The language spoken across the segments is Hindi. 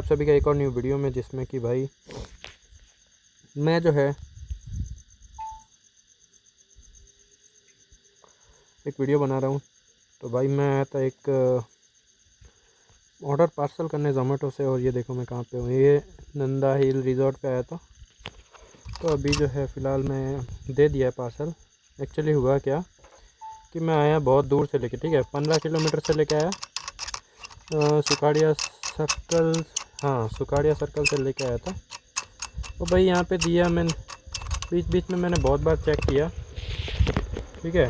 आप सभी का एक और न्यू वीडियो में, जिसमें कि भाई मैं जो है एक वीडियो बना रहा हूँ। तो भाई मैं आया था एक ऑर्डर पार्सल करने ज़ोमेटो से, और ये देखो मैं कहाँ पे हूँ। ये नंदा हिल रिज़ॉर्ट पे आया था। तो अभी जो है फ़िलहाल मैं दे दिया है पार्सल। एक्चुअली हुआ क्या कि मैं आया बहुत दूर से लेके, ठीक है, 15 किलोमीटर से लेके आया सुखाड़िया सर्कल, हाँ सुखाड़िया सर्कल से लेके आया था। तो भाई यहाँ पे दिया मैंने, बीच बीच में मैंने बहुत बार चेक किया, ठीक है,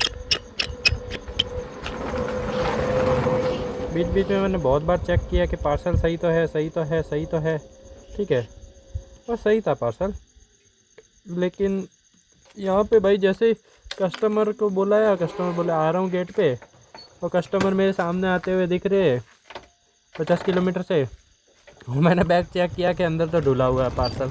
बीच बीच में मैंने बहुत बार चेक किया कि पार्सल सही तो है, सही तो है, सही तो है, ठीक है, और सही था पार्सल। लेकिन यहाँ पे भाई जैसे कस्टमर को बुलाया, कस्टमर बोले आ रहा हूँ गेट पे, और कस्टमर मेरे सामने आते हुए दिख रहे 50 किलोमीटर से। मैंने बैग चेक किया कि अंदर तो ढुला हुआ है पार्सल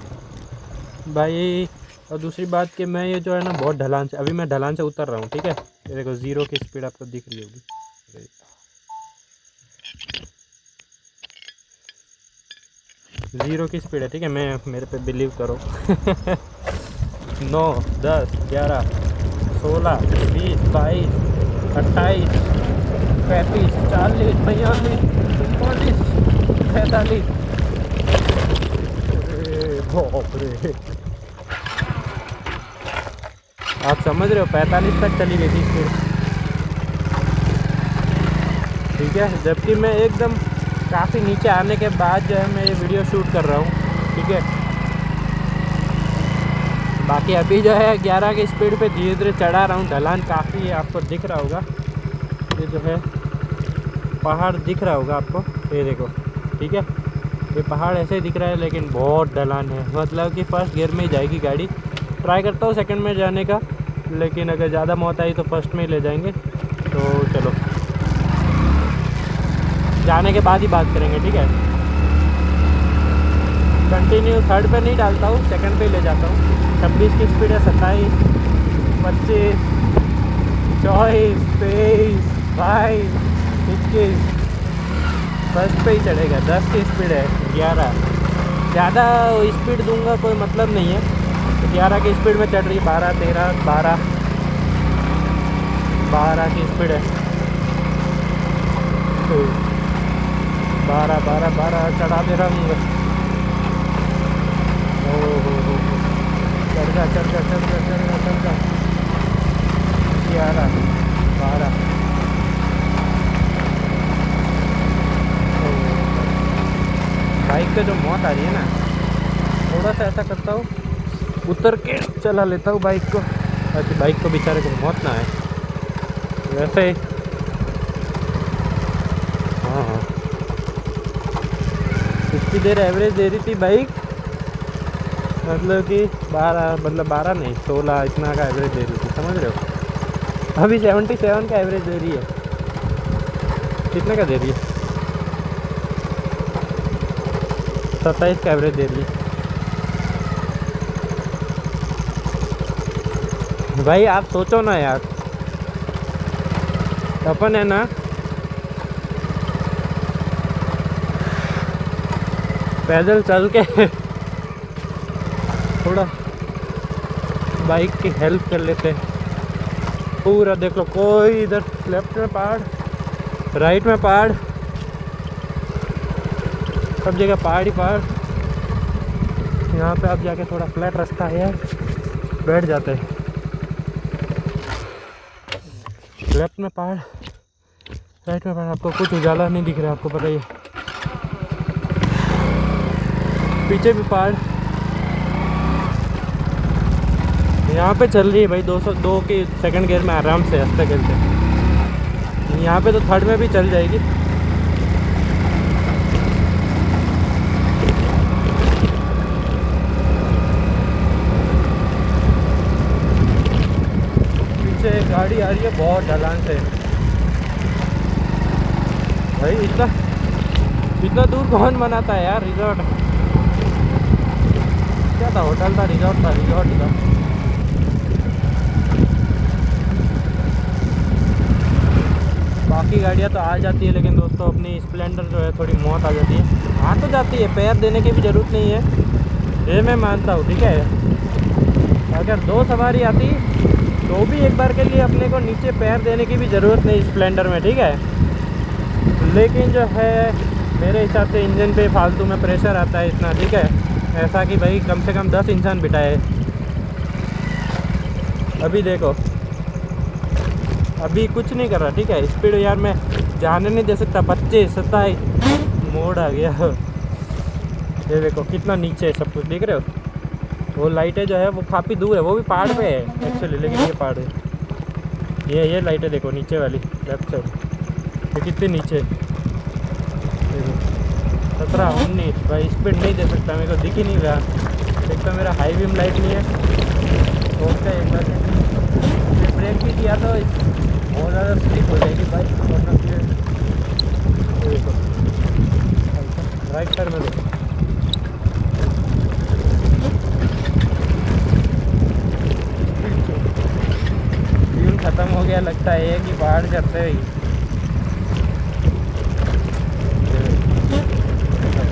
भाई। और दूसरी बात कि मैं ये जो है ना बहुत ढलान से, अभी मैं ढलान से उतर रहा हूँ, ठीक है, ये देखो 0 की स्पीड आपको दिख रही होगी, 0 की स्पीड है, ठीक है, मैं मेरे पे बिलीव करो। 9, 10, 11, 16, 20, 22, 28, 35, 40, 45, 45, 45, बाप रे, आप समझ रहे हो 45 तक चली गई थी स्पीड, ठीक है। जबकि मैं एकदम काफ़ी नीचे आने के बाद जो है मैं ये वीडियो शूट कर रहा हूँ, ठीक है। बाकी अभी जो है 11 की स्पीड पे धीरे धीरे चढ़ा रहा हूँ। ढलान काफ़ी है, आपको दिख रहा होगा, ये जो है पहाड़ दिख रहा होगा आपको, ये देखो, ठीक है, ये पहाड़ ऐसे ही दिख रहा है, लेकिन बहुत ढलान है। मतलब कि फर्स्ट गियर में ही जाएगी गाड़ी। ट्राई करता हूँ सेकंड में जाने का, लेकिन अगर ज़्यादा मौत आई तो फर्स्ट में ही ले जाएंगे। तो चलो जाने के बाद ही बात करेंगे, ठीक है। कंटिन्यू थर्ड पे नहीं डालता हूँ, सेकंड पे ही ले जाता हूँ। 26 की स्पीड है, 27, 25, 24, 23, 22, 21, फर्स्ट पे ही चढ़ेगा। 10 की स्पीड है, 11, ज़्यादा स्पीड दूंगा कोई मतलब नहीं है। तो 11 की स्पीड में चढ़ रही है, 12, 13, 12, 12 की स्पीड है, 12, 12, 12 चढ़ा दे रहा हूँ। ओहो, चढ़ जा, चढ़ जा, चढ़ जा, चढ़ जा, चढ़ जा, 11, 12, बाइक पे जो मौत आ रही है ना, थोड़ा सा ऐसा करता हूँ उतर के चला लेता हूँ बाइक को, ताकि बाइक को बेचारे को मौत ना आए। वैसे ही हाँ हाँ, इतनी देर एवरेज दे रही थी बाइक, मतलब कि 12, मतलब 12 नहीं 16 इतना का एवरेज दे रही थी, समझ रहे हो। अभी 77 का एवरेज दे रही है। कितने का दे रही है? 27 का एवरेज दे रही है। भाई आप सोचो ना यार, अपन है ना पैदल चल के थोड़ा बाइक की हेल्प कर लेते हैं। पूरा देख लो, कोई इधर लेफ्ट में पहाड़, राइट में पहाड़, सब जगह पहाड़ ही पहाड़। यहाँ पे आप जाके थोड़ा फ्लैट रास्ता है यार, बैठ जाते हैं। लेफ्ट में पहाड़, राइट में पहाड़, आपको कुछ उजाला नहीं दिख रहा, आपको पता ही है। पीछे भी पहाड़। यहाँ पे चल रही है भाई 202 की सेकंड गियर में आराम से, हंसते खेलते। यहाँ पे तो थर्ड में भी चल जाएगी। पीछे एक गाड़ी आ रही है बहुत ढलान से। भाई इतना दूर कौन बनाता है यार रिजॉर्ट? क्या था, होटल था, रिजॉर्ट था, रिजॉर्ट था। बाकी गाड़ियाँ तो आ जाती है, लेकिन दोस्तों अपनी स्प्लेंडर जो है थोड़ी मौत आ जाती है। आ तो जाती है, पैर देने की भी ज़रूरत नहीं है, ये मैं मानता हूँ, ठीक है। अगर 2 सवारी आती तो भी एक बार के लिए अपने को नीचे पैर देने की भी ज़रूरत नहीं स्प्लेंडर में, ठीक है। लेकिन जो है मेरे हिसाब से इंजन पे फालतू में प्रेशर आता है इतना, ठीक है। ऐसा कि भाई कम से कम 10 इंसान बिठाए। अभी देखो, अभी कुछ नहीं कर रहा, ठीक है। स्पीड यार मैं जाने नहीं दे सकता, 25 27 मोड़ आ गया। ये देखो कितना नीचे है सब कुछ, देख रहे हो। वो लाइटें जो है वो काफ़ी दूर है, वो भी पहाड़ पे है एक्चुअली, लेकिन ये पहाड़ है। ये लाइटें देखो नीचे वाली लेफ्ट साइड, ये कितनी नीचे। देखो 17 19, भाई स्पीड नहीं दे सकता, मेरे को दिख ही नहीं रहा। एक तो मेरा हाई बीम लाइट नहीं है, सोचते एक बार ब्रेक भी किया तो बहुत ज़्यादा स्लिप हो जाएगी बाइक, वरना फिर देखो राइट साइड में देखो। फ्यूल ख़त्म हो गया लगता है, एक ही पहाड़ करते ही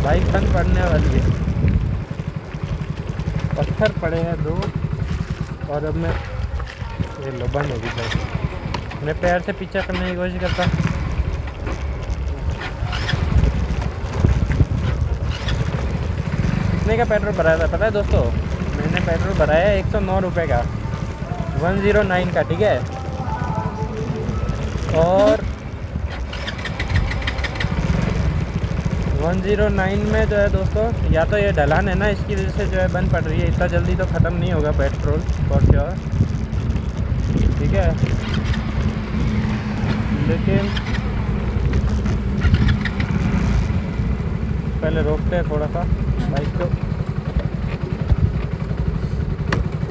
बाइक बंद पड़ने वाली है। पत्थर पड़े हैं 2, और अब मैं ये लो बंद होगी बाइक। मैं पैर से पीछा करने की कोशिश करता। कितने का पेट्रोल भराया था पता है दोस्तों? मैंने पेट्रोल भराया 109 रुपये का, 109 का, ठीक है। और 109 में जो है दोस्तों, या तो ये ढलान है ना, इसकी वजह से जो है बंद पड़ रही है। इतना जल्दी तो ख़त्म नहीं होगा पेट्रोल फॉर श्योर, ठीक है। लेकिन पहले रोकते हैं थोड़ा सा बाइक को,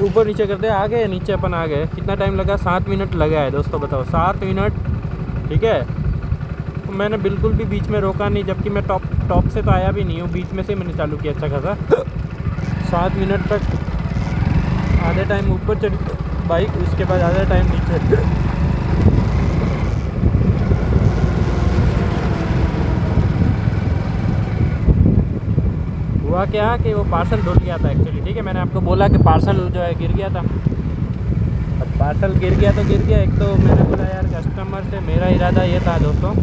ऊपर नीचे करते हैं। आ गए नीचे, अपन आ गए। कितना टाइम लगा? 7 मिनट लगा है दोस्तों, बताओ 7 मिनट, ठीक है। तो मैंने बिल्कुल भी बीच में रोका नहीं, जबकि मैं टॉप से तो आया भी नहीं हूँ, बीच में से मैंने चालू किया अच्छा खासा। 7 मिनट तक आधे टाइम ऊपर चढ़ी बाइक, उसके बाद आधा टाइम नीचे। हुआ क्या कि वो पार्सल धुल गया था एक्चुअली, ठीक है। मैंने आपको बोला कि पार्सल जो है गिर गया था। अब पार्सल गिर गया तो गिर गया। एक तो मैंने बोला यार कस्टमर से, मेरा इरादा ये था दोस्तों,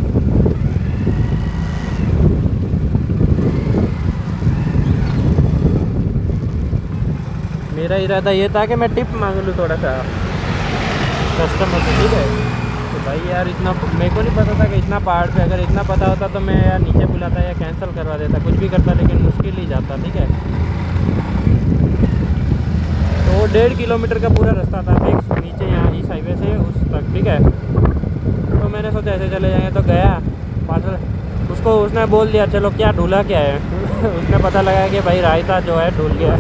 मेरा इरादा ये था कि मैं टिप मांग लूँ थोड़ा सा कस्टमर से, ठीक है। तो भाई यार इतना मेरे को नहीं पता था कि इतना पहाड़ पे, अगर इतना पता होता तो मैं यार नीचे बुलाता या कैंसिल करवा देता, कुछ भी करता, लेकिन मुश्किल ही जाता, ठीक है। तो 1.5 किलोमीटर का पूरा रास्ता था फिक्स, नीचे यहाँ इस हाईवे से उस तक, ठीक है। तो मैंने सोचा ऐसे चले जाएंगे, तो गया पार्सल, उसको उसने बोल दिया चलो क्या ढूला क्या है। उसने पता लगा कि भाई रायता जो है ढूल गया।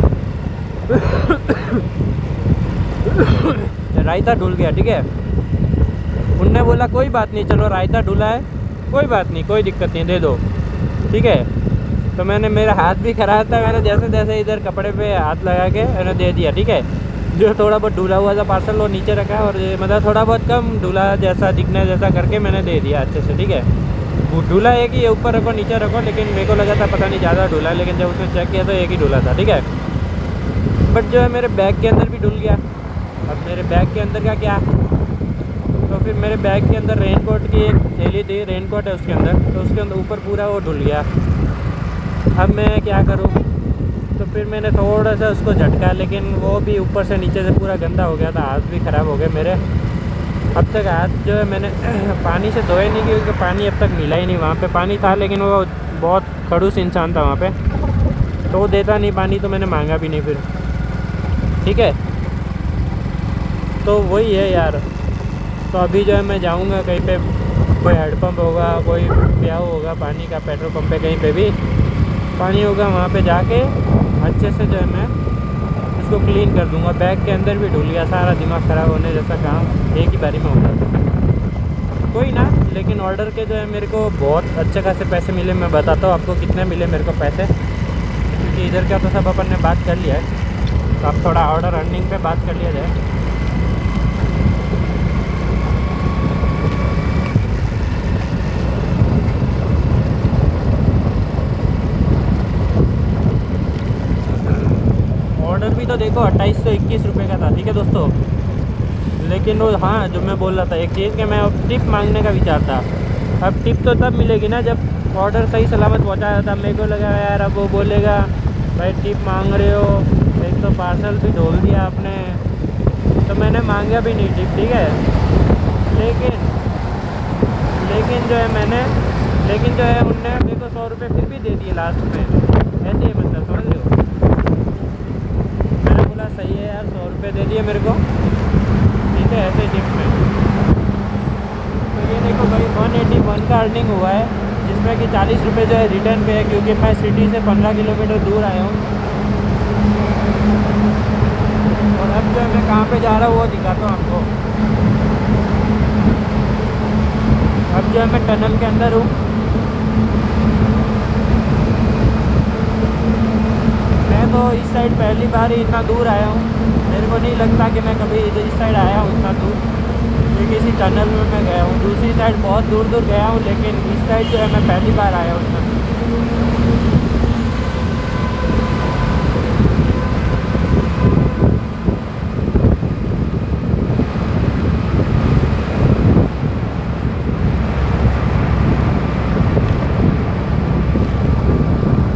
रायता ढूल गया, ठीक है। उनने बोला कोई बात नहीं, चलो रायता ढूला है, कोई बात नहीं, कोई दिक्कत नहीं, दे दो, ठीक है। तो मैंने, मेरा हाथ भी खराब था, मैंने जैसे तैसे इधर कपड़े पे हाथ लगा के मैंने दे दिया, ठीक है। जो थोड़ा बहुत ढूला हुआ था पार्सल वो नीचे रखा, और मतलब थोड़ा बहुत कम ढूला जैसा दिखने जैसा करके मैंने दे दिया अच्छे से, ठीक है। वो ढूला एक ही, ऊपर रखो नीचे रखो, लेकिन मेरे को लगा था पता नहीं ज़्यादा ढूला, लेकिन जब उसने चेक किया तो एक ही ढूला था, ठीक है। बट जो है मेरे बैग के अंदर भी ढुल गया। अब मेरे बैग के अंदर का क्या, तो फिर मेरे बैग के अंदर रेनकोट की एक थैली थी, रेनकोट है उसके अंदर, तो उसके अंदर ऊपर पूरा वो ढुल गया। अब मैं क्या करूं, तो फिर मैंने थोड़ा सा उसको झटका, लेकिन वो भी ऊपर से नीचे से पूरा गंदा हो गया था, हाथ भी ख़राब हो गए मेरे। अब तक हाथ जो है मैंने पानी से धोए नहीं, क्योंकि पानी अब तक मिला ही नहीं। वहाँ पे पानी था, लेकिन वो बहुत खड़ूस इंसान था वहाँ पे, तो वो देता नहीं पानी, तो मैंने मांगा भी नहीं फिर, ठीक है। तो वही है यार। तो अभी जो है मैं जाऊंगा कहीं पे, कोई हेडपम्प होगा, कोई प्याऊ होगा पानी का, पेट्रोल पंप पे कहीं पे भी पानी होगा, वहाँ पे जाके अच्छे से जो है मैं उसको क्लीन कर दूंगा। बैग के अंदर भी ढुल गया, सारा दिमाग ख़राब होने जैसा काम एक ही बारी में होगा, कोई ना। लेकिन ऑर्डर के जो है मेरे को बहुत अच्छे खासे पैसे मिले। मैं बताता हूँ आपको कितने मिले मेरे को पैसे, क्योंकि इधर का तो सब अपन ने बात कर लिया है। तो अब थोड़ा ऑर्डर अर्निंग पे बात कर लिया जाए। भी तो देखो 2821 रुपये का था, ठीक है दोस्तों। लेकिन वो हाँ, जो मैं बोल रहा था एक चीज़ कि मैं अब टिप मांगने का विचार था। अब टिप तो तब मिलेगी ना जब ऑर्डर सही सलामत पहुंचाया था। मेरे को लगा यार अब वो बोलेगा भाई टिप मांग रहे हो, एक तो पार्सल भी ढोल दिया आपने, तो मैंने मांगा भी नहीं टिप, ठीक है। लेकिन लेकिन जो है उनने मेरे को 100 रुपये फिर भी दे दिए लास्ट में, ऐसे ही मतलब समझ रहे हो। मैंने बोला सही है यार, 100 रुपये दे दिए मेरे को, ठीक है, ऐसे टिप में। तो ये देखो भाई 181 का अर्निंग हुआ है, जिसमें कि 40 रुपये जो है रिटर्न पे है, क्योंकि मैं सिटी से 15 किलोमीटर दूर आया हूँ। और अब जो है मैं कहाँ पे जा रहा हूँ वो दिखाता हूँ आपको। अब जो है मैं टनल के अंदर हूँ। मैं तो इस साइड पहली बार ही इतना दूर आया हूँ, मेरे को नहीं लगता कि मैं कभी इधर इस साइड आया हूँ इतना दूर। ये किसी टनल में मैं गया हूँ, दूसरी साइड बहुत दूर दूर गया हूँ, लेकिन इस साइड जो है मैं पहली बार आया हूँ इतना।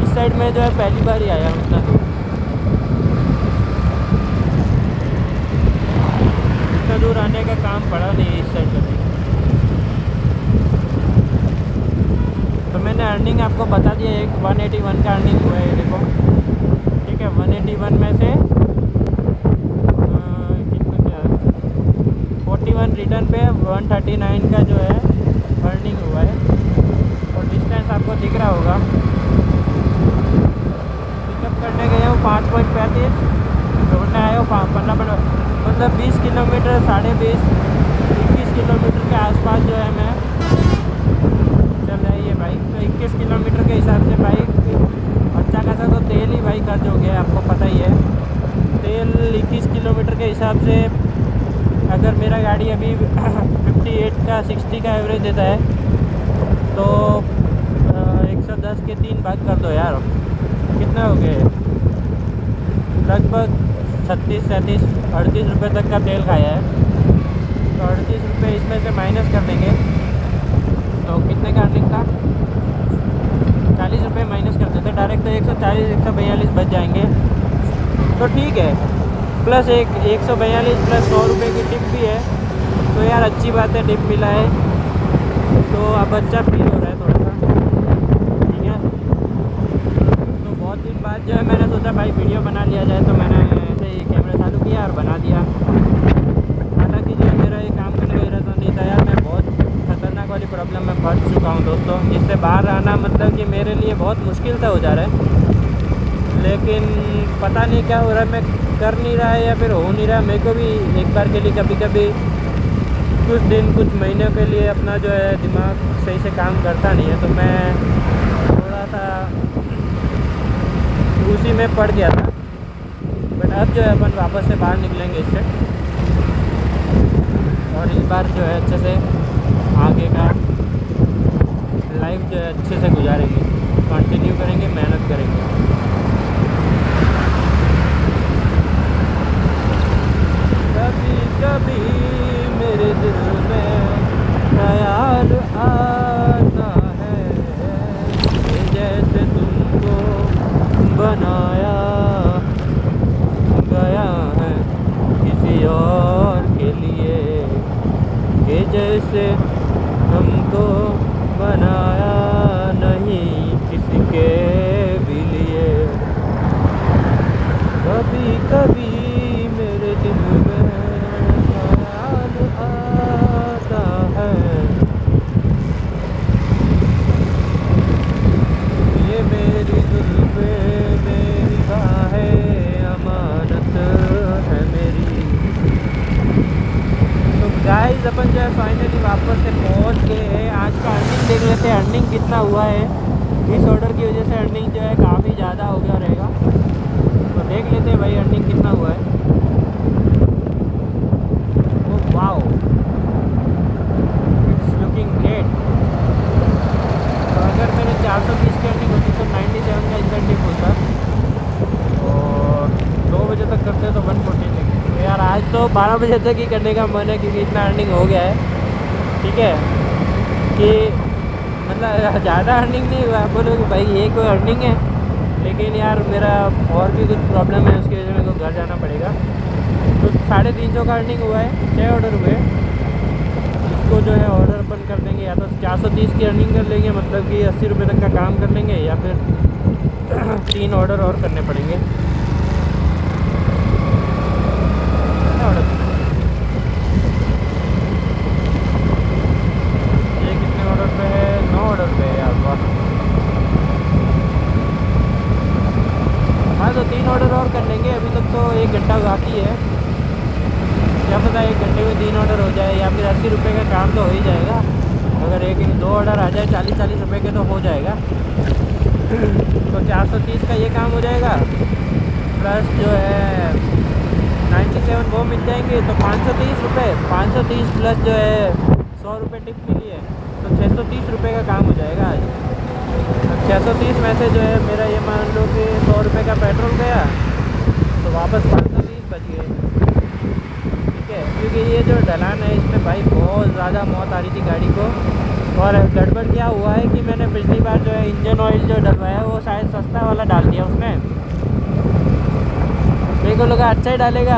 इस साइड में जो है पहली बार ही आया हूँ इतना दूर। इतना दूर आने का काम पड़ा नहीं इस साइड कभी। तो मैंने अर्निंग आपको बता दिया, एक 181 का अर्निंग हुआ है देखो, ठीक है। 181 में से कितना क्या 41 रिटर्न पे, 139 का जो है अर्निंग हुआ है। और डिस्टेंस आपको दिख रहा होगा, पिकअप करने गए हूँ 5.35, छोड़ने आए हो 15 मतलब 20 किलोमीटर, 20.5 21 किलोमीटर के आसपास जो है मैं चल रही है बाइक। तो 21 किलोमीटर के हिसाब से बाइक अच्छा खासा तो तेल ही भाई खर्च हो गया, आपको पता ही है। तेल 21 किलोमीटर के हिसाब से अगर मेरा गाड़ी अभी 58 का 60 का एवरेज देता है, तो 110 के 3 भाग कर दो यार, कितना हो गया, लगभग 36 37 38 रुपये तक का तेल खाया है। तो 38 रुपये इसमें से माइनस कर देंगे तो कितने का अर्निंग था, 40 रुपये माइनस कर देते डायरेक्ट, तो 140 142 बच जाएंगे। तो ठीक है, प्लस 142 प्लस 100 रुपये की टिप भी है, तो यार अच्छी बात है, टिप मिला है तो अब अच्छा फील हो रहा है थोड़ा सा, ठीक है। तो बहुत दिन बाद जो है मैंने सोचा भाई वीडियो बना लिया जाए, तो मैंने ऐसे ही कैमरा चालू किया और बना दिया। हालांकि जो मेरा ये काम करने का इरादा नहीं था यार, मैं बहुत खतरनाक वाली प्रॉब्लम में फंस चुका हूँ दोस्तों, जिससे बाहर आना मतलब कि मेरे लिए बहुत मुश्किल सा हो जा रहा है। लेकिन पता नहीं क्या हो रहा है, मैं कर नहीं रहा है या फिर हो नहीं रहा। मेरे को भी एक बार के लिए कभी कभी कुछ दिन कुछ महीनों के लिए अपना जो है दिमाग सही से काम करता नहीं है, तो मैं थोड़ा सा उसी में पड़ गया था। बट अब जो है अपन वापस से बाहर निकलेंगे इससे, और इस बार जो है अच्छे से आगे का लाइफ जो है अच्छे से गुजारेंगे, कंटिन्यू करेंगे, मेहनत करेंगे। कभी कभी मेरे दिल में ख्याल आता है कि जैसे तुमको बनाया गया है किसी और के लिए, कि जैसे हमको बनाया नहीं किसी के भी लिए। कभी कभी मेरे दिल में ख्याल आता है, ये मेरी जुल्फे मेरी बाहें अमानत है मेरी। तो गाइस अपन जो है फाइनली वापस से पहुंच गए हैं। आज का अर्निंग देख लेते हैं, अर्निंग कितना हुआ है। इस ऑर्डर की वजह से अर्निंग जो है काफ़ी ज़्यादा हो गया रहेगा, तो देख लेते हैं भाई अर्निंग कितना हुआ है। Oh wow, it's looking great. तो अगर मेरे 420 की अर्निंग होती तो 97 का इंसेंटिव होता, और 2 बजे तक दोस्तों 12 बजे तक ही करने का मन है, क्योंकि इतना अर्निंग हो गया है, ठीक है, कि मतलब ज़्यादा अर्निंग नहीं हुआ, आप बोलोगे भाई ये कोई अर्निंग है, लेकिन यार मेरा और भी कुछ प्रॉब्लम है, उसकी वजह से मेरे को घर जाना पड़ेगा। तो 350 का अर्निंग हुआ है, 6 ऑर्डर हुए। इसको जो है ऑर्डर अपन कर देंगे, या तो 430 की अर्निंग कर लेंगे, मतलब कि 80 रुपये तक का काम कर लेंगे, या फिर 3 ऑर्डर और करने पड़ेंगे। ये कितने ऑर्डर पे है? 9 ऑर्डर पे है यार। हाँ, तो 3 ऑर्डर और कर लेंगे। अभी तक तो 1 घंटा बाकी है, क्या पता 1 घंटे में 3 ऑर्डर हो जाए, या फिर 80 रुपये का काम तो हो ही जाएगा। अगर 1-2 ऑर्डर आ जाए 40-40 रुपये के तो हो जाएगा। तो 430 का ये काम हो जाएगा, प्लस जो है 97 वो मिल जाएंगे, तो 530 रुपये, 530 प्लस जो है 100 रुपये टिप मिली है, तो 630 रुपये का काम हो जाएगा आज। 630 में से जो है मेरा ये मान लो कि 100 रुपये का पेट्रोल गया, तो वापस 530 बच गए, ठीक है। क्योंकि ये जो ढलान है इसमें भाई बहुत ज़्यादा मौत आ रही थी गाड़ी को। और गड़बड़ क्या हुआ है कि मैंने पिछली बार जो है इंजन ऑयल जो डलवाया वो शायद सस्ता वाला डाल दिया उसमें, मेरे को लगा अच्छा ही डालेगा,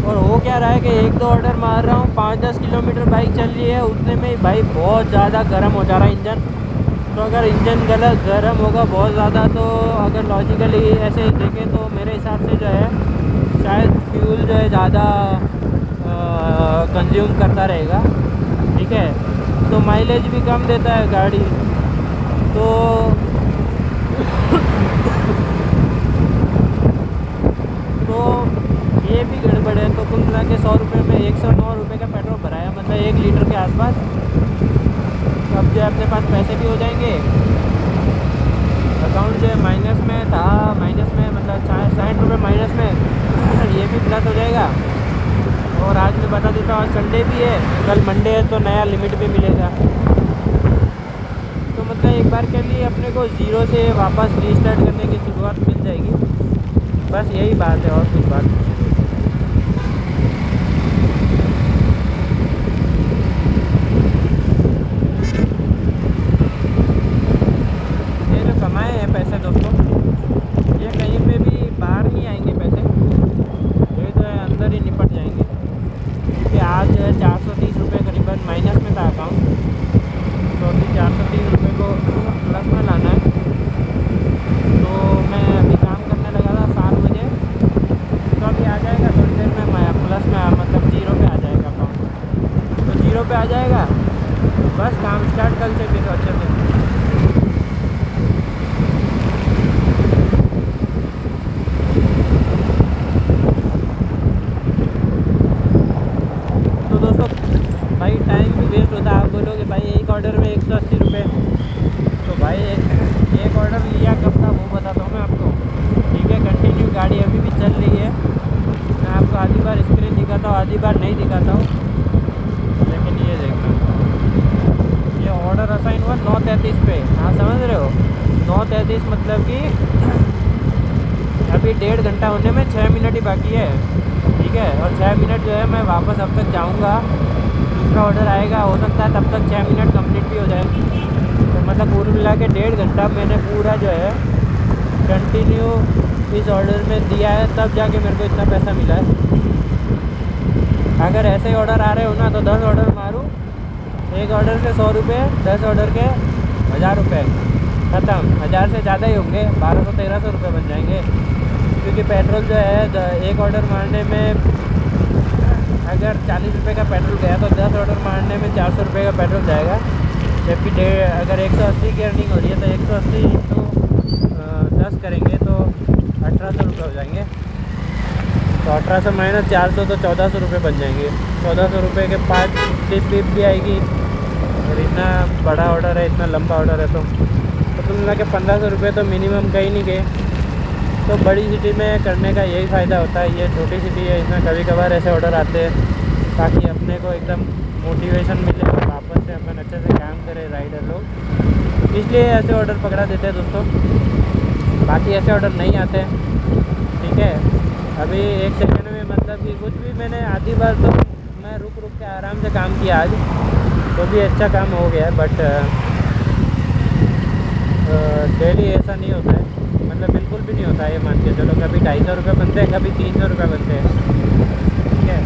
और हो क्या रहा है कि 1-2 ऑर्डर मार रहा हूँ, 5-10 किलोमीटर बाइक चल रही है, उतने में ही भाई बहुत ज़्यादा गर्म हो जा रहा है इंजन। तो अगर इंजन गर्म होगा बहुत ज़्यादा, तो अगर लॉजिकली ऐसे देखें तो मेरे हिसाब से जो है शायद फ्यूल जो है ज़्यादा कंज्यूम करता रहेगा, ठीक है। तो माइलेज भी कम देता है गाड़ी, तो ये भी गड़बड़ है। तो कुल मिला के 100 रुपये में 109 रुपये का पेट्रोल भराया, मतलब 1 लीटर के आसपास। तो अब जो अपने पास पैसे भी हो जाएंगे, अकाउंट जो है माइनस में था, माइनस में मतलब 60 रुपये माइनस में, ये भी प्लस हो जाएगा। और आज मैं बता देता हूँ, आज संडे भी है, कल मंडे है, तो नया लिमिट भी मिलेगा। तो मतलब एक बार के लिए अपने को ज़ीरो से वापस रीस्टार्ट करने की शुरुआत मिल जाएगी, बस यही बात है, और कुछ बात नहीं। ये जो कमाए हैं पैसे दोस्तों, ये कहीं पे भी बाहर नहीं आएंगे पैसे, ये तो है अंदर ही निपट जाएंगे। क्योंकि आज जो है 430 रुपये करीबन माइनस में था अकाउंट, तो अभी 430 रुपये को प्लस में लाना है। तो मैं अभी काम करने लगा था 7 बजे, तो अभी आ जाएगा थोड़ी देर में, मैं प्लस में मतलब 0 पे आ जाएगा अकाउंट, तो 0 पे आ जाएगा, बस काम स्टार्ट कल से फिर अच्छे से। तो दोस्तों भाई टाइम भी वेस्ट होता है, आप बोलोगे भाई एक ऑर्डर में 180 रुपये, तो भाई एक ऑर्डर लिया कब था वो बताता हूँ मैं आपको, ठीक है। कंटिन्यू गाड़ी अभी भी चल रही है, मैं आपको आधी बार स्क्रीन दिखाता हूँ, आधी बार नहीं दिखाता हूँ, लेकिन ये देखना, ये ऑर्डर असाइन हुआ 9:33 पे, हाँ समझ रहे हो, 9:33 मतलब कि अभी 1.5 घंटा होने में 6 मिनट ही बाकी है, ठीक है। और 6 मिनट जो है मैं वापस अब तक जाऊँगा, दूसरा ऑर्डर आएगा, हो सकता है तब तक 6 मिनट कंप्लीट भी हो जाए। तो मतलब पूरा मिला के 1.5 घंटा मैंने पूरा जो है कंटिन्यू इस ऑर्डर में दिया है, तब जाके मेरे को इतना पैसा मिला है। अगर ऐसे ऑर्डर आ रहे हो ना, तो 10 ऑर्डर मारूँ, एक ऑर्डर से 100 रुपये, 10 ऑर्डर के 1000 रुपये ख़त्म। 1000 से ज़्यादा ही होंगे, 1200-1300 रुपये बन जाएंगे, क्योंकि पेट्रोल जो है एक ऑर्डर मारने में अगर 40 रुपये का पेट्रोल गया, तो 10 ऑर्डर मारने में 400 रुपये का पेट्रोल जाएगा। जबकि अगर 180 की अर्निंग हो रही है, तो 180 इंटू 10 करेंगे तो 1800 रुपये हो जाएंगे। तो 1800 माइनस 400 तो 1400 रुपये बन जाएंगे। 1400 रुपये के 5 टिप भी आएगी, और इतना बड़ा ऑर्डर है, इतना लंबा ऑर्डर है, तो कुल मिला के 1500 रुपये तो मिनिमम कहीं नहीं गए। तो बड़ी सिटी में करने का यही फ़ायदा होता है, ये छोटी सिटी है, इसमें कभी कभार ऐसे ऑर्डर आते हैं, ताकि अपने को एकदम मोटिवेशन मिले और वापस से अपन अच्छे से काम करें राइडर लोग, इसलिए ऐसे ऑर्डर पकड़ा देते हैं दोस्तों। बाकी ऐसे ऑर्डर नहीं आते, ठीक है। अभी 1 सेकंड में में मतलब कि कुछ भी मैंने आधी बार तो मैं रुक रुक के आराम से काम किया आज, तो भी अच्छा काम हो गया। बट डेली ऐसा नहीं होता है, मतलब बिल्कुल भी नहीं होता है। ये मान के चलो कभी 250 रुपये बनते हैं, कभी 300 रुपये बनते हैं, ठीक है।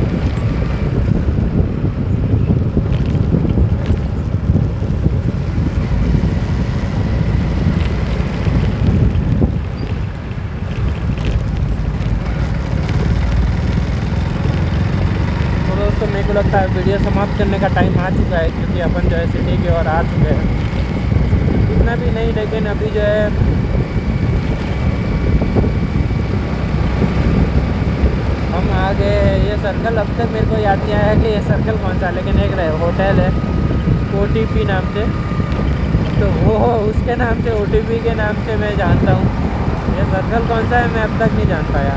तो दोस्तों मेरे को लगता है वीडियो समाप्त करने का टाइम आ चुका है, क्योंकि अपन जो है सिटी की ओर आ चुके हैं। इतना भी नहीं, लेकिन अभी जो है हम आ गए ये सर्कल। अब तक मेरे को याद नहीं आया कि ये सर्कल कौन सा, लेकिन एक होटल है OTP नाम से, तो वो उसके नाम से OTP के नाम से मैं जानता हूँ। ये सर्कल कौन सा है मैं अब तक नहीं जान पाया,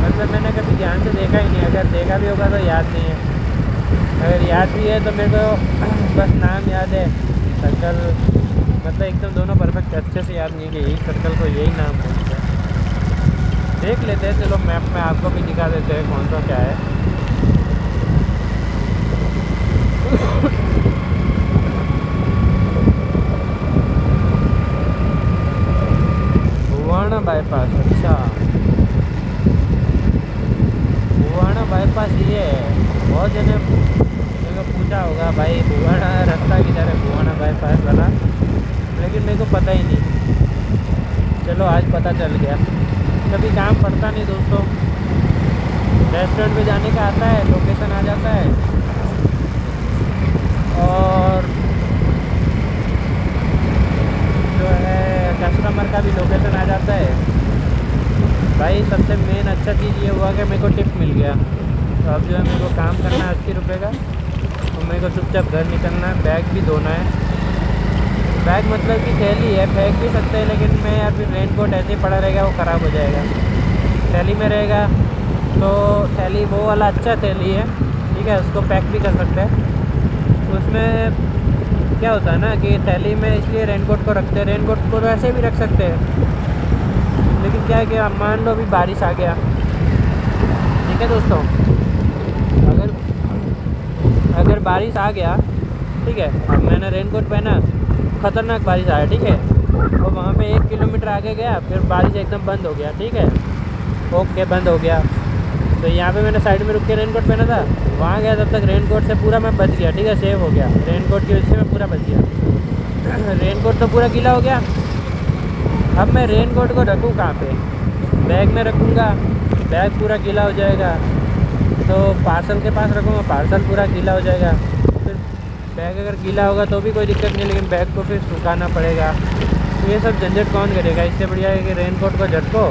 मतलब मैंने कभी ध्यान से देखा ही नहीं। अगर देखा भी होगा तो याद नहीं है, अगर याद भी है तो मेरे को बस नाम याद है। सर्कल मतलब एकदम दोनों परफेक्ट अच्छे से याद नहीं है कि यही सर्कल को यही नाम बोलते हैं। देख लेते हैं, चलो मैप में आपको भी दिखा देते हैं कौन सा क्या है। भुवाना बाईपास, अच्छा भुवाना बाईपास ये है। बहुत जने मेरे को पूछा होगा भाई भुवाना रास्ता किधर है, भुवाना बाईपास वाला, लेकिन मेरे को पता ही नहीं। चलो आज पता चल गया। कभी काम पड़ता नहीं दोस्तों, रेस्टोरेंट पे जाने का आता है, लोकेशन आ जाता है और जो है कस्टमर का भी लोकेशन आ जाता है। भाई सबसे मेन अच्छा चीज़ ये हुआ कि मेरे को टिप मिल गया। तो अब जो है मेरे को काम करना है 80 रुपये का, तो मेरे को चुपचाप घर निकलना है। बैग भी धोना है, बैग मतलब कि थैली है, फेंक भी सकते हैं, लेकिन मैं यार फिर रेनकोट ऐसे ही पड़ा रहेगा, वो ख़राब हो जाएगा। थैली में रहेगा तो थैली वो वाला अच्छा थैली है, ठीक है, उसको पैक भी कर सकते हैं। उसमें क्या होता है ना कि थैली में इसलिए रेनकोट को रखते हैं, रेनकोट को वैसे भी रख सकते हैं, लेकिन क्या है कि अब मान लो अभी बारिश आ गया, ठीक है दोस्तों, अगर बारिश आ गया, ठीक है, अब मैंने रेनकोट पहना, ख़तरनाक बारिश आया, ठीक है, और वहाँ पे 1 किलोमीटर आगे गया, फिर बारिश एकदम बंद हो गया, ठीक है, ओके बंद हो गया। तो यहाँ पे मैंने साइड में रुक के रेनकोट पहना था, वहाँ गया तब तक रेनकोट से पूरा मैं बच गया, ठीक है, सेव हो गया, रेनकोट की वजह से मैं पूरा बच गया। रेनकोट तो पूरा गीला हो गया। अब मैं रेनकोट को रखूँ कहाँ पे, बैग में रखूँगा, बैग पूरा गीला हो जाएगा, तो पार्सल के पास रखूँगा, पार्सल पूरा गीला हो जाएगा। फिर बैग अगर गीला होगा तो भी कोई दिक्कत नहीं, लेकिन बैग को फिर सुखाना पड़ेगा, तो ये सब झंझट कौन करेगा। इससे बढ़िया है कि रेनकोट को झटको,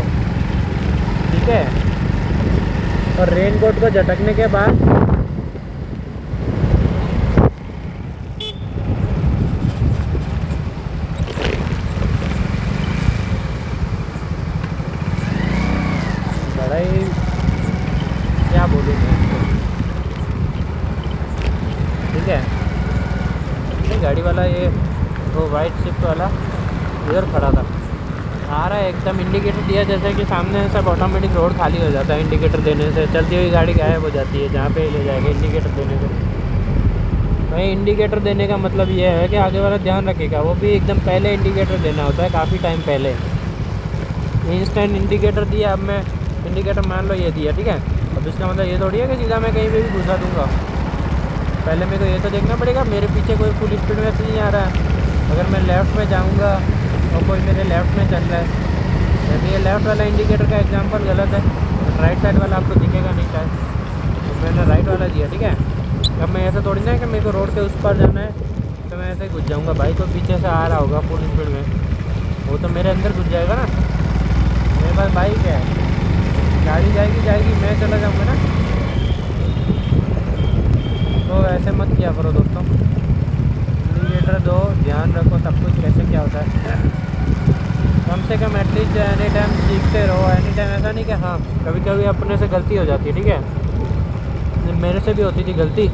ठीक है, और रेनकोट को झटकने के बाद बड़ा ही क्या बोलूँ मैं, ठीक है। ये गाड़ी वाला, ये वो वाइट शिफ्ट वाला इधर खड़ा था, आ रहा है, एकदम इंडिकेटर दिया जैसे कि सामने सब ऑटोमेटिक रोड खाली हो जाता है। इंडिकेटर देने से चलती हुई गाड़ी गायब हो जाती है जहाँ पे ले जाएगा इंडिकेटर देने से। भाई इंडिकेटर देने का मतलब ये है कि आगे वाला ध्यान रखेगा, वो भी एकदम पहले इंडिकेटर देना होता है, काफ़ी टाइम पहले। इंस्टेंट इंडिकेटर दिया, अब मैं इंडिकेटर मान लो ये दिया, ठीक है, अब इसका मतलब ये थोड़ी है कि सीधा मैं कहीं पर भी घुसा दूँगा। पहले मेरे को ये तो देखना पड़ेगा मेरे पीछे कोई फुल स्पीड में तो नहीं आ रहा है। अगर मैं लेफ़्ट में जाऊँगा और कोई मेरे लेफ़्ट में चल रहा है, यदि ये लेफ़्ट वाला इंडिकेटर का एग्जांपल गलत है, तो राइट साइड वाला आपको दिखेगा नहीं शायद, तो मैंने राइट वाला दिया, ठीक है। अब मैं ऐसा थोड़ी ना है कि मेरे को रोड के उस पार जाना है तो मैं ऐसे घुस जाऊँगा। भाई कोई पीछे से आ रहा होगा फुल स्पीड में, वो तो मेरे अंदर घुस जाएगा ना। मेरे पास बाइक है, गाड़ी जाएगी, मैं चला जाऊँगा ना। तो ऐसे मत किया करो दोस्तों, इंडिकेटर दो, ध्यान रखो सब कुछ कैसे क्या होता है। कम से कम एटलीस्ट एनी टाइम सीखते रहो, एनी टाइम ऐसा नहीं कि हाँ कभी कभी अपने से गलती हो जाती है, ठीक है, मेरे से भी होती थी गलती,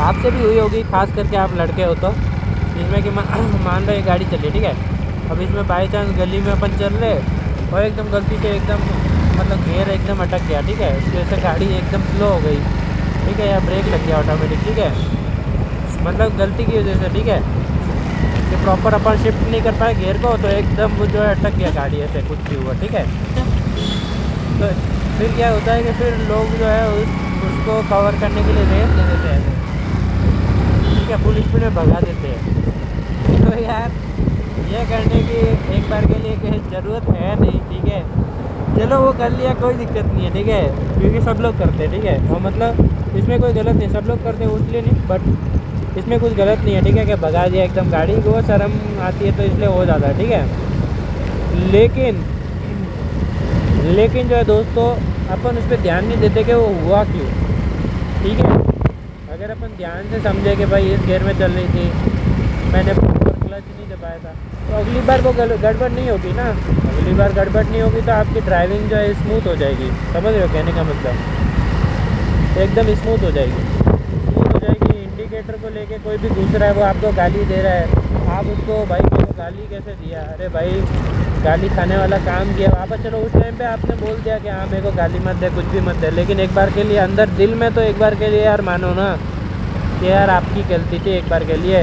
आपसे भी हुई होगी, खास करके आप लड़के हो तो, जिसमें कि मान लो ये गाड़ी चली, ठीक है, अब इसमें बाई चांस गली में अपन चल रहे और एकदम गलती से एकदम मतलब गियर एकदम अटक गया, ठीक है। उसकी वजह से गाड़ी एकदम स्लो हो गई, ठीक है, या ब्रेक लग गया ऑटोमेटिक, ठीक है, मतलब गलती की वजह से, ठीक है, कि प्रॉपर अपन शिफ्ट नहीं कर पाए गियर को, तो एकदम वो जो है अटक गया गाड़ी, ऐसे कुछ भी हुआ, ठीक है। तो फिर क्या होता है कि फिर लोग जो है उसको कवर करने के लिए रेस दे देते हैं, ठीक है, फुल स्पीड में भगा देते हैं। तो यार ये करने की एक बार के लिए कोई ज़रूरत है नहीं, ठीक है, चलो वो कर लिया, कोई दिक्कत नहीं है, ठीक है, क्योंकि सब लोग करते हैं, ठीक है, और मतलब इसमें कोई गलत नहीं, सब लोग करते हैं उसलिए नहीं, बट इसमें कुछ गलत नहीं है, ठीक है, कि भगा दिया एकदम गाड़ी को, शर्म आती है तो इसलिए हो जाता है, ठीक है। लेकिन जो है दोस्तों, अपन उस पर ध्यान नहीं देते कि वो हुआ क्यों, ठीक है। अगर अपन ध्यान से समझे कि भाई इस गियर में चल रही थी, मैंने प्रॉपर क्लच नहीं दबाया था, तो अगली बार वो गड़बड़ नहीं होगी ना, अगली बार गड़बड़ नहीं होगी तो आपकी ड्राइविंग जो है स्मूथ हो जाएगी, समझ रहे हो कहने का मतलब, एकदम स्मूथ हो जाएगी। इंडिकेटर को लेके कोई भी दूसरा है, वो आपको गाली दे रहा है, आप उसको भाई मेरे को गाली कैसे दिया, अरे भाई गाली खाने वाला काम किया आप, चलो उस टाइम पे आपने बोल दिया कि हाँ मेरे को गाली मत दे, कुछ भी मत दे, लेकिन एक बार के लिए अंदर दिल में तो एक बार के लिए यार मानो ना कि यार आपकी गलती थी एक बार के लिए,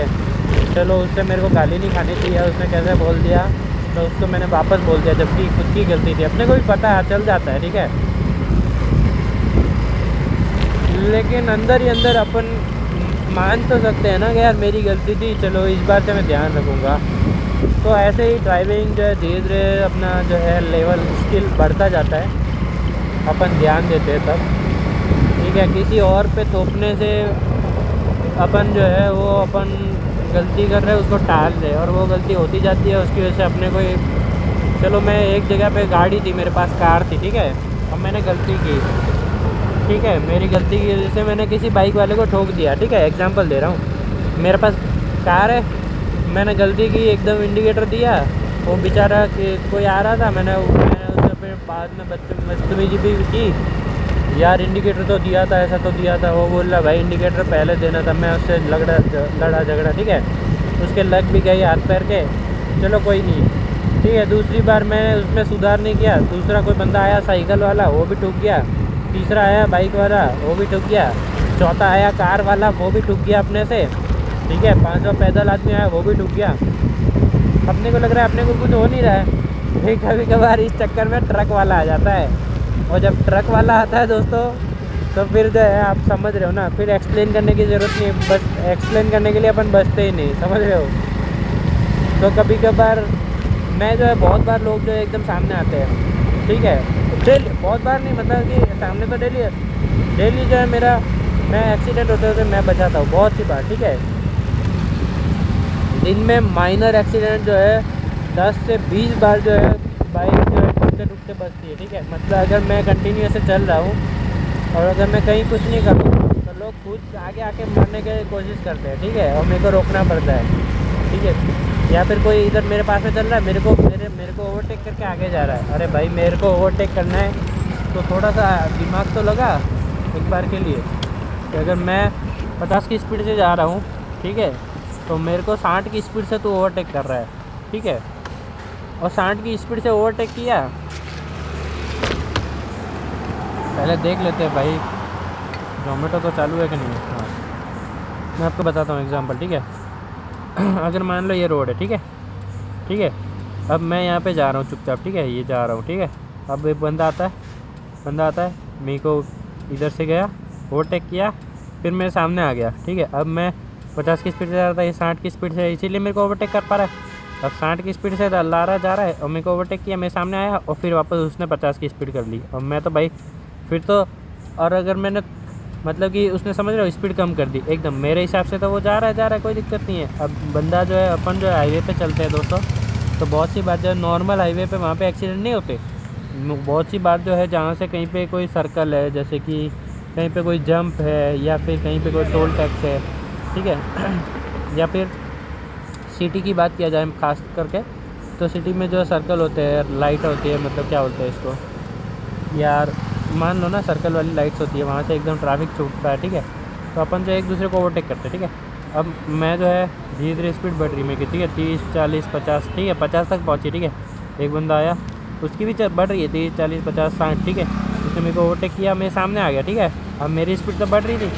चलो उससे मेरे को गाली नहीं खानी चाहिए, उसने कैसे बोल दिया, तो उसको मैंने वापस बोल दिया, जबकि खुद की गलती थी, अपने को भी पता है, चल जाता है, ठीक है। लेकिन अंदर ही अंदर अपन मान तो सकते हैं ना कि यार मेरी गलती थी, चलो इस बार से मैं ध्यान रखूँगा। तो ऐसे ही ड्राइविंग जो है धीरे धीरे अपना जो है लेवल स्किल बढ़ता जाता है, अपन ध्यान देते हैं तब, ठीक है। किसी और पे थोपने से अपन जो है वो अपन गलती कर रहे हैं उसको टाल दे, और वो गलती होती जाती है, उसकी वजह से अपने को चलो मैं एक जगह पे गाड़ी थी, मेरे पास कार थी, ठीक है, अब मैंने गलती की, ठीक है, मेरी गलती की वजह से मैंने किसी बाइक वाले को ठोक दिया, ठीक है, एग्जांपल दे रहा हूँ, मेरे पास कार है, मैंने गलती की, एकदम इंडिकेटर दिया, वो बेचारा कोई आ रहा था, मैंने उससे फिर बाद में बदतमीजी भी की, यार इंडिकेटर तो दिया था, ऐसा तो दिया था, वो बोल रहा भाई इंडिकेटर पहले देना था, मैं उससे लड़ा झगड़ा, ठीक है, उसके लग भी गई हाथ पैर के, चलो कोई नहीं, ठीक है। दूसरी बार मैंने उसमें सुधार नहीं किया, दूसरा कोई बंदा आया साइकिल वाला, वो भी ठुक गया, तीसरा आया बाइक वाला, वो भी ठुक गया, चौथा आया कार वाला, वो भी ठुक गया अपने से, ठीक है, पांचवा पैदल आदमी आया, वो भी ठुक गया। अपने को लग रहा है अपने को कुछ हो नहीं रहा है, फिर कभी कभार इस चक्कर में ट्रक वाला आ जाता है, और जब ट्रक वाला आता है दोस्तों, तो फिर जो है आप समझ रहे हो ना, फिर एक्सप्लेन करने की ज़रूरत नहीं, बस एक्सप्लेन करने के लिए अपन बचते ही नहीं, समझ रहे हो। तो कभी कभार मैं जो है बहुत बार लोग जो है एकदम सामने आते हैं, ठीक है, डेली, बहुत बार नहीं, मतलब कि सामने तो डेली जो है मेरा, मैं एक्सीडेंट होते होते मैं बचाता हूँ बहुत सी बार, ठीक है। दिन में माइनर एक्सीडेंट जो है 10 से 20 बार जो है बाइक जो है टूटते बचती है, ठीक है, मतलब अगर मैं कंटिन्यू से चल रहा हूँ और अगर मैं कहीं कुछ नहीं करूँ तो लोग खुद आगे आके मारने की कोशिश करते हैं, ठीक है, और मेरे को रोकना पड़ता है, ठीक है, या फिर कोई इधर मेरे पास में चल रहा है, मेरे को ओवरटेक करके आगे जा रहा है, अरे भाई मेरे को ओवरटेक करना है तो थोड़ा सा दिमाग तो लगा एक बार के लिए, कि अगर मैं 50 की स्पीड से जा रहा हूँ, ठीक है, तो मेरे को 60 की स्पीड से तो ओवरटेक कर रहा है, ठीक है, और 60 की स्पीड से ओवरटेक किया, पहले देख लेते हैं भाई जोमेटो तो चालू है कि नहीं। हाँ, मैं आपको बताता हूँ एग्जांपल, ठीक है। अगर मान लो ये रोड है, ठीक है, अब मैं यहाँ पे जा रहा हूँ चुपचाप, ठीक है, ये जा रहा हूँ, ठीक है, अब एक बंदा आता है, मेरे को इधर से गया, ओवरटेक किया, फिर मेरे सामने आ गया, ठीक है, अब मैं 50 की स्पीड से जा रहा था, ये 60 की स्पीड से, इसीलिए मेरे को ओवरटेक कर पा रहा है। अब 60 की स्पीड से ला रहा जा रहा है और मेरे को ओवरटेक किया, मेरे सामने आया और फिर वापस उसने 50 की स्पीड कर ली, और मैं तो भाई फिर तो, और अगर मैंने मतलब कि उसने समझ रहे हो स्पीड कम कर दी एकदम, मेरे हिसाब से तो वो जा रहा है, कोई दिक्कत नहीं है। अब बंदा जो है, अपन जो है हाईवे पे चलते हैं दोस्तों, तो बहुत सी बात जो है नॉर्मल हाईवे पे वहाँ पे एक्सीडेंट नहीं होते, बहुत सी बात जो है जहाँ से कहीं पे कोई सर्कल है, जैसे कि कहीं पे कोई जंप है या फिर कहीं पे कोई टोल टैक्स है, ठीक है, या फिर सिटी की बात किया जाए खास करके, तो सिटी में जो सर्कल होते हैं, लाइट होती है, मतलब क्या बोलते हैं इसको यार, मान लो ना सर्कल वाली लाइट्स होती है, वहाँ से एकदम ट्रैफिक छूटता है, ठीक है, तो अपन जो एक दूसरे को ओवरटेक करते हैं, ठीक है। अब मैं जो है धीरे धीरे स्पीड बढ़ रही मेरी, ठीक है, 30 40 50, ठीक है, 50 तक पहुँची, ठीक है, एक बंदा आया, उसकी भी बढ़ रही है 30 40 50 60, ठीक है। उसने मेरे को ओवरटेक किया, मेरे सामने आ गया, ठीक है। अब मेरी स्पीड तो बढ़ रही थी,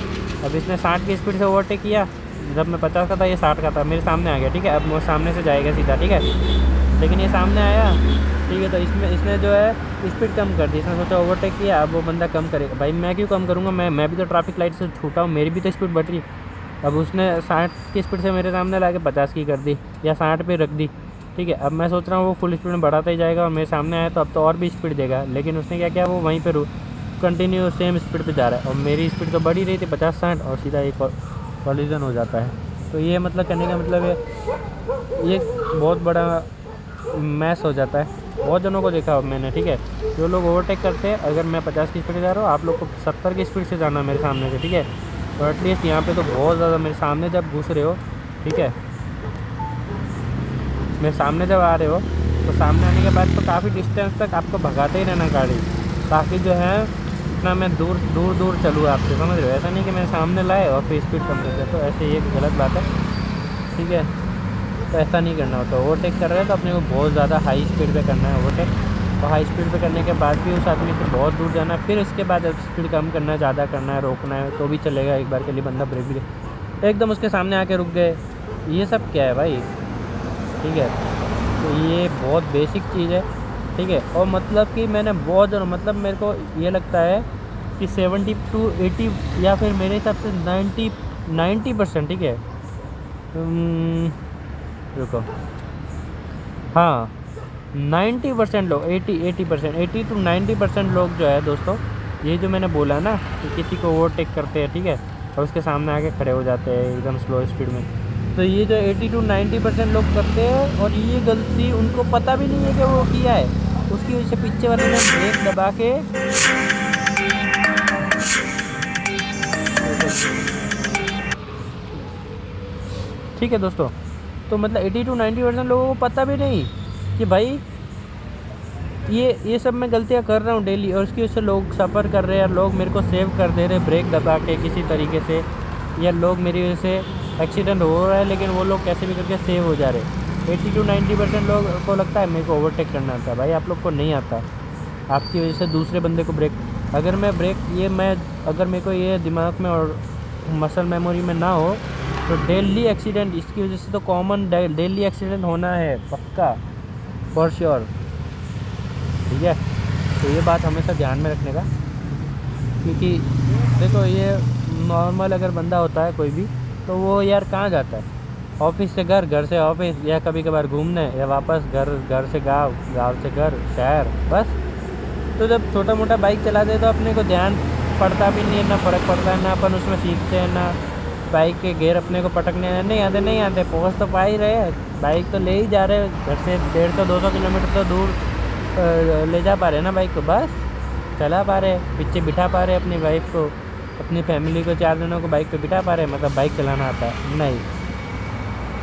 अब इसने 60 की स्पीड से ओवरटेक किया। जब मैं 50 का था ये 60 का था, मेरे सामने आ गया, ठीक है। अब वो सामने से जाएगा सीधा, ठीक है, लेकिन ये सामने आया, ठीक है। तो इसने जो है स्पीड कम कर दी, इसने सोचा ओवरटेक किया, अब वो बंदा कम करेगा। भाई मैं क्यों कम करूँगा, मैं भी तो ट्रैफिक लाइट से छूटा हूँ, मेरी भी तो स्पीड बढ़ रही। अब उसने 60 की स्पीड से मेरे सामने ला के 50 की कर दी या 60 पे रख दी, ठीक है। अब मैं सोच रहा हूँ वो फुल स्पीड में बढ़ाता ही जाएगा और मेरे सामने आया तो अब तो और भी स्पीड देगा, लेकिन उसने क्या किया, वो वहीं पर कंटिन्यू सेम स्पीड पे जा रहा है और मेरी स्पीड तो बढ़ ही रही थी 50-60 और सीधा एक कॉलिजन हो जाता है। तो ये मतलब करने का मतलब है ये बहुत बड़ा मैस हो जाता है। बहुत जनों को देखा मैंने, ठीक है, जो लोग ओवरटेक करते हैं। अगर मैं 50 की स्पीड से जा रहा हूँ, आप लोग को 70 की स्पीड से जाना है मेरे सामने से, ठीक है। और एटलीस्ट यहाँ पे तो बहुत ज़्यादा मेरे सामने जब घुस रहे हो, ठीक है, मेरे सामने जब आ रहे हो तो सामने आने के बाद तो काफ़ी डिस्टेंस तक आपको भगाते ही रहना गाड़ी, ताकि जो है इतना मैं दूर दूर दूर चलूँ आपसे, समझ रहे हो। ऐसा नहीं कि मेरे सामने लाए और फिर स्पीड कम कर दिया, तो ऐसे ये गलत बात है, ठीक है। तो ऐसा नहीं करना होता। ओवरटेक कर रहे हैं तो अपने को बहुत ज़्यादा हाई स्पीड पे करना है ओवरटेक, और हाई स्पीड पे करने के बाद भी उस आदमी से बहुत दूर जाना है। फिर इसके बाद स्पीड कम करना है, ज़्यादा करना है, रोकना है तो भी चलेगा। एक बार के लिए बंदा ब्रेक भी एकदम उसके सामने आके रुक गए, ये सब क्या है भाई, ठीक है। तो ये बहुत बेसिक चीज़ है, ठीक है। और मतलब कि मैंने बहुत मतलब मेरे को ये लगता है कि 70 to 80 या फिर मेरे हिसाब से 90%, ठीक है। रुको, हाँ 90% लोग 80% 80 to 90% लोग जो है दोस्तों, ये जो मैंने बोला ना कि किसी को ओवरटेक करते हैं, ठीक है, और उसके सामने आके खड़े हो जाते हैं एकदम स्लो स्पीड में, तो ये जो 80 to 90% लोग करते हैं और ये गलती उनको पता भी नहीं है कि वो किया है। उसकी वजह से पीछे वाले ने ब्रेक दबा के ठीक है दोस्तों। तो मतलब 80 to 90% लोगों को पता भी नहीं कि भाई ये सब मैं गलतियाँ कर रहा हूँ डेली, और उसकी वजह से लोग सफ़र कर रहे हैं, लोग मेरे को सेव कर दे रहे ब्रेक दबा के किसी तरीके से, या लोग मेरी वजह से एक्सीडेंट हो रहा है लेकिन वो लोग कैसे भी करके सेव हो जा रहे। 80 to 90% लोग को लगता है मेरे को ओवरटेक करना आता है, भाई आप लोग को नहीं आता। आपकी वजह से दूसरे बंदे को ब्रेक, अगर मैं अगर मेरे को ये दिमाग में और मसल मेमोरी में ना हो तो डेली एक्सीडेंट, इसकी वजह से तो कॉमन डेली एक्सीडेंट होना है पक्का, फॉर श्योर, ठीक है। तो ये बात हमेशा ध्यान में रखने का, क्योंकि देखो ये नॉर्मल अगर बंदा होता है कोई भी, तो वो यार कहाँ जाता है, ऑफिस से घर, घर से ऑफिस, या कभी कभार घूमने, या वापस घर, घर से गांव, गांव से घर, शहर, बस। तो जब छोटा मोटा बाइक चलाते तो अपने को ध्यान पड़ता भी नहीं है, ना फ़र्क पड़ता है, ना अपन उसमें सीखते हैं, ना बाइक के गेयर अपने को पटकने नहीं आते पहुँच तो पा ही रहे हैं, बाइक तो ले ही जा रहे हैं, घर से 150-200 किलोमीटर तो दूर ले जा पा रहे हैं ना बाइक को, बस चला पा रहे, पीछे बिठा पा रहे अपनी वाइफ को, अपनी फैमिली को, 4 जनों को बाइक पे बिठा पा रहे, मतलब बाइक चलाना आता है। नहीं,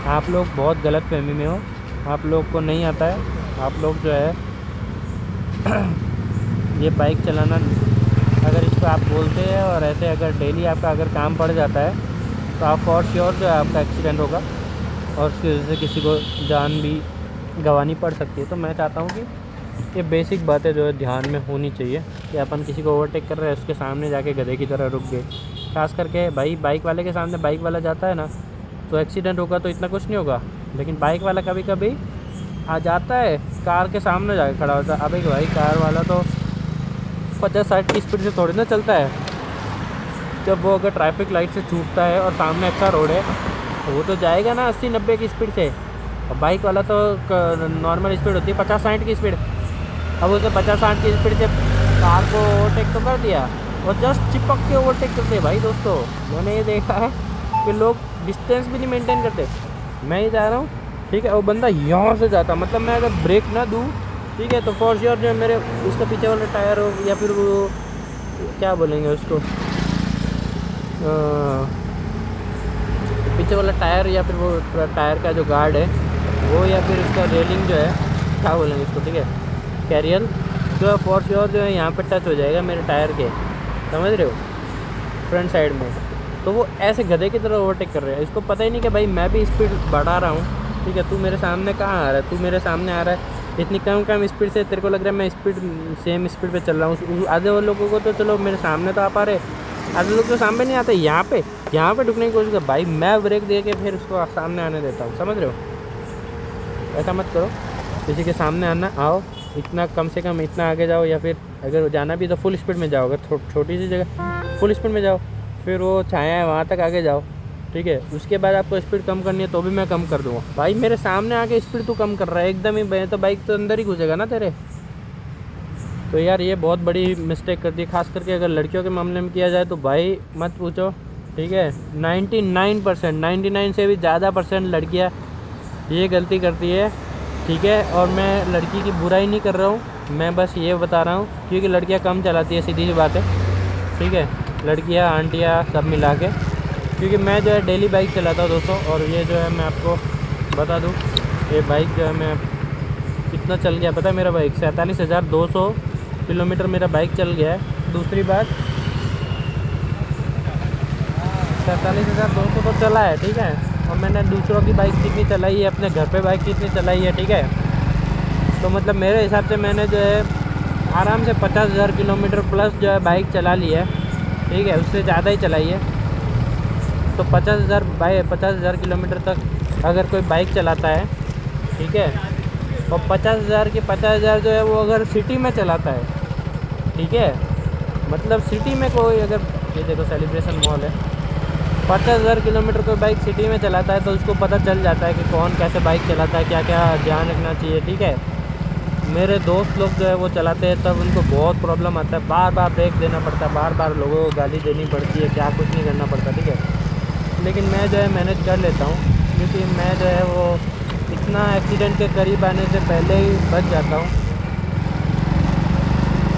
आप लोग बहुत गलत फहमी में हो, आप लोग को नहीं आता है। आप लोग जो है ये बाइक चलाना, अगर इसको आप बोलते हैं और ऐसे अगर डेली आपका अगर काम पड़ जाता है तो आप फॉर श्योर जो है आपका एक्सीडेंट होगा और उसकी वजह से किसी को जान भी गंवानी पड़ सकती है। तो मैं चाहता हूँ कि ये बेसिक बातें जो है ध्यान में होनी चाहिए कि अपन किसी को ओवरटेक कर रहे हैं, उसके सामने जाके गधे की तरह रुक गए। खास करके भाई बाइक वाले के सामने बाइक वाला जाता है ना, तो एक्सीडेंट होगा तो इतना कुछ नहीं होगा, लेकिन बाइक वाला कभी कभी आ जाता है कार के सामने जाके खड़ा होता है। अबे भाई कार वाला तो 50-60 की स्पीड से थोड़ी ना चलता है, जब वो अगर ट्रैफिक लाइट से छूटता है और सामने अच्छा रोड है तो वो तो जाएगा ना 80-90 की स्पीड से, और बाइक वाला तो नॉर्मल स्पीड होती है 50-60 की स्पीड। अब उसे 50-60 की स्पीड से कार को ओवरटेक तो कर दिया और जस्ट चिपक के ओवरटेक करते भाई। दोस्तों मैंने ये देखा है कि लोग डिस्टेंस भी नहीं मेंटेन करते। मैं ही जा रहा हूँ, ठीक है, वो बंदा यहाँ से जाता, मतलब मैं अगर ब्रेक ना दूँ, ठीक है, तो फॉर श्योर जो है मेरे उसका पीछे वाला टायर हो या फिर वो क्या बोलेंगे उसको, पीछे वाला टायर या फिर वो टायर का जो गार्ड है वो, या फिर उसका रेलिंग जो है क्या बोलेंगे उसको, ठीक है, कैरियर जो है फॉर श्योर जो है यहाँ पे टच हो जाएगा मेरे टायर के, समझ रहे हो, फ्रंट साइड में। तो वो ऐसे गधे की तरह ओवरटेक कर रहे हैं, इसको पता ही नहीं कि भाई मैं भी स्पीड बढ़ा रहा हूँ, ठीक है, तू मेरे सामने कहाँ आ रहा है, तू मेरे सामने आ रहा है इतनी कम स्पीड से तेरे को लग रहा है मैं सेम स्पीड पे चल रहा हूँ। आधे वो लोगों को तो चलो मेरे सामने तो आ पा रहे, आधे लोग तो सामने नहीं आते। यहाँ पे रुकने की कोशिश कर भाई, मैं ब्रेक दे के फिर उसको सामने आने देता हूँ, समझ रहे हो? ऐसा मत करो, किसी के सामने आना आओ, इतना कम से कम इतना आगे जाओ, या फिर अगर जाना भी तो फुल स्पीड में जाओ। अगर छोटी सी जगह फुल स्पीड में जाओ, फिर वो छाया है वहाँ तक आगे जाओ, ठीक है। उसके बाद आपको स्पीड कम करनी है तो भी मैं कम कर दूँगा। भाई मेरे सामने आके स्पीड तू कम कर रहा है एकदम ही, तो बाइक तो अंदर ही घुसेगा ना तेरे। तो यार ये बहुत बड़ी मिस्टेक करती है, खास करके अगर लड़कियों के मामले में किया जाए तो भाई मत पूछो, ठीक है। 99% 99 से भी ज़्यादा % लड़कियाँ ये गलती करती है, ठीक है। और मैं लड़की की बुराई नहीं कर रहा हूँ, मैं बस ये बता रहा हूँ, क्योंकि लड़कियाँ कम चलाती है, सीधी सी बात है, ठीक है। लड़कियाँ आंटियाँ सब मिला के, क्योंकि मैं जो है डेली बाइक चलाता हूँ दोस्तों। और ये जो है मैं आपको बता दूँ, ये बाइक जो है मैं कितना चल गया पता है मेरा बाइक? 47,200 किलोमीटर मेरा बाइक चल गया है। दूसरी बात, 47,200 तो चला है, ठीक है। और मैंने दूसरों की बाइक कितनी चलाई है, अपने घर पे बाइक कितनी चलाई है, ठीक है। तो मतलब मेरे हिसाब से मैंने जो है आराम से 50,000 किलोमीटर प्लस जो है बाइक चला ली है, ठीक है। उससे ज़्यादा ही चलाई है। तो 50,000 किलोमीटर तक अगर कोई बाइक चलाता है, ठीक है, और 50,000 जो है वो अगर सिटी में चलाता है, ठीक है, मतलब सिटी में कोई अगर, ये देखो सेलिब्रेशन मॉल है, 50,000 किलोमीटर कोई बाइक सिटी में चलाता है तो उसको पता चल जाता है कि कौन कैसे बाइक चलाता है, क्या क्या ध्यान रखना चाहिए, ठीक है। मेरे दोस्त लोग जो है वो चलाते हैं तब उनको बहुत प्रॉब्लम आता है, बार बार ब्रेक देना पड़ता है, बार बार लोगों को गाली देनी पड़ती है, क्या कुछ नहीं करना पड़ता, ठीक है। लेकिन मैं जो है मैनेज कर लेता हूँ, क्योंकि मैं जो है वो इतना एक्सीडेंट के करीब आने से पहले ही बच जाता हूँ,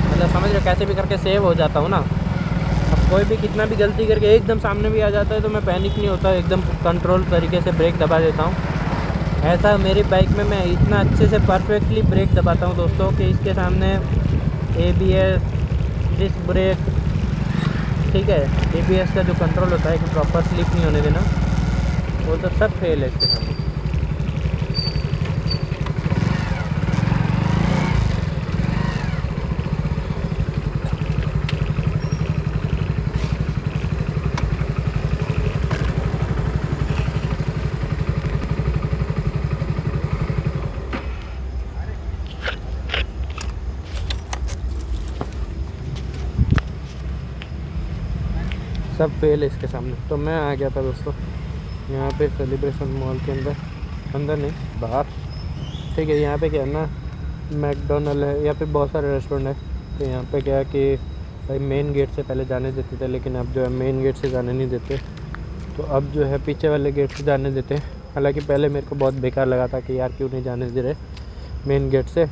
मतलब समझ रहे, कैसे भी करके सेव हो जाता हूँ ना। अब कोई भी कितना भी गलती करके एकदम सामने भी आ जाता है तो मैं पैनिक नहीं होता, एकदम कंट्रोल तरीके से ब्रेक दबा देता हूँ। ऐसा मेरी बाइक में मैं इतना अच्छे से परफेक्टली ब्रेक दबाता हूँ दोस्तों कि इसके सामने ABS, डिस्क ब्रेक, ठीक है, ABS का जो कंट्रोल होता है कि प्रॉपर स्लिप नहीं होने देना, वो तो सब फेल है इसके सामने। सब फेल है इसके सामने। तो मैं आ गया था दोस्तों यहाँ पे सेलिब्रेशन मॉल के अंदर नहीं, बाहर, ठीक है। यहाँ पे क्या है ना, मैकडोनल्ड है, यहाँ पे बहुत सारे रेस्टोरेंट है। तो यहाँ पे क्या है कि भाई मेन गेट से पहले जाने देते थे, लेकिन अब जो है मेन गेट से जाने नहीं देते, तो अब जो है पीछे वाले गेट से जाने देते हैं। हालांकि पहले मेरे को बहुत बेकार लगा था कि यार क्यों नहीं जाने दे रहे मेन गेट से,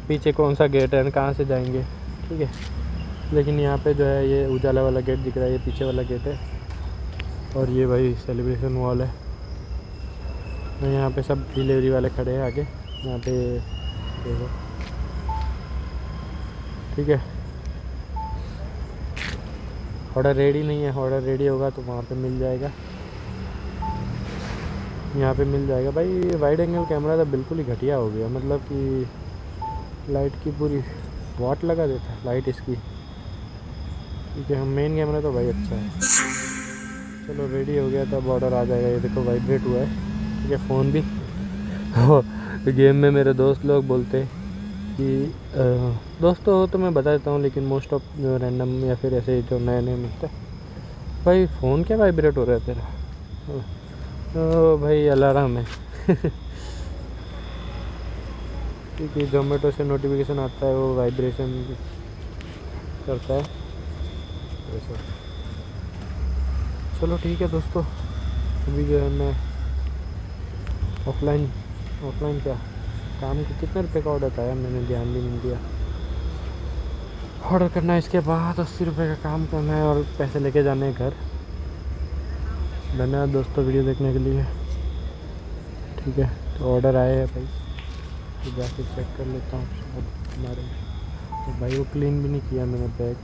पीछे कौन सा गेट है, कहाँ से जाएंगे, ठीक है। लेकिन यहाँ पे जो है ये उजाला वाला गेट दिख रहा है, ये पीछे वाला गेट है, और ये भाई सेलिब्रेशन मॉल है। और यहाँ पे सब डिलीवरी वाले खड़े हैं आगे, यहाँ पे देखो, ठीक है। ऑर्डर रेडी नहीं है, ऑर्डर रेडी होगा तो वहाँ पे मिल जाएगा, यहाँ पे मिल जाएगा। भाई वाइड एंगल कैमरा तो बिल्कुल ही घटिया हो गया, मतलब कि लाइट की पूरी वाट लगा देता है लाइट इसकी, ठीक है। हम मेन कैमरा तो भाई अच्छा है। चलो रेडी हो गया, तब ऑर्डर आ जाएगा। ये देखो वाइब्रेट हुआ है, ठीक है, फ़ोन भी। गेम में मेरे दोस्त लोग बोलते कि दोस्तों हो तो मैं बता देता हूँ, लेकिन मोस्ट ऑफ जो रैंडम या फिर ऐसे जो नए नए मिलते हैं, भाई फ़ोन क्या वाइब्रेट हो रहा है तेरा? ओ भाई अलार्म है। क्योंकि जोमेटो से नोटिफिकेशन आता है, वो वाइब्रेशन करता है वैसा। चलो ठीक है दोस्तों, अभी जो है मैं ऑफलाइन क्या काम का कितने रुपए का ऑर्डर था यार, मैंने ध्यान भी नहीं दिया। ऑर्डर करना है, इसके बाद 80 रुपये का काम करना है और पैसे लेके जाने हैं घर। धन्यवाद दोस्तों वीडियो देखने के लिए, ठीक है। तो ऑर्डर आए हैं भाई, तो जाके चेक कर लेता हूँ शायद हमारे। तो भाई वो क्लीन भी नहीं किया मैंने बैग,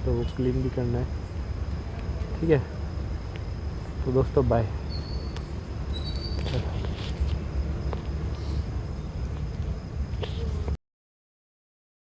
तो वो क्लीन भी करना है, ठीक है। तो दोस्तों बाय।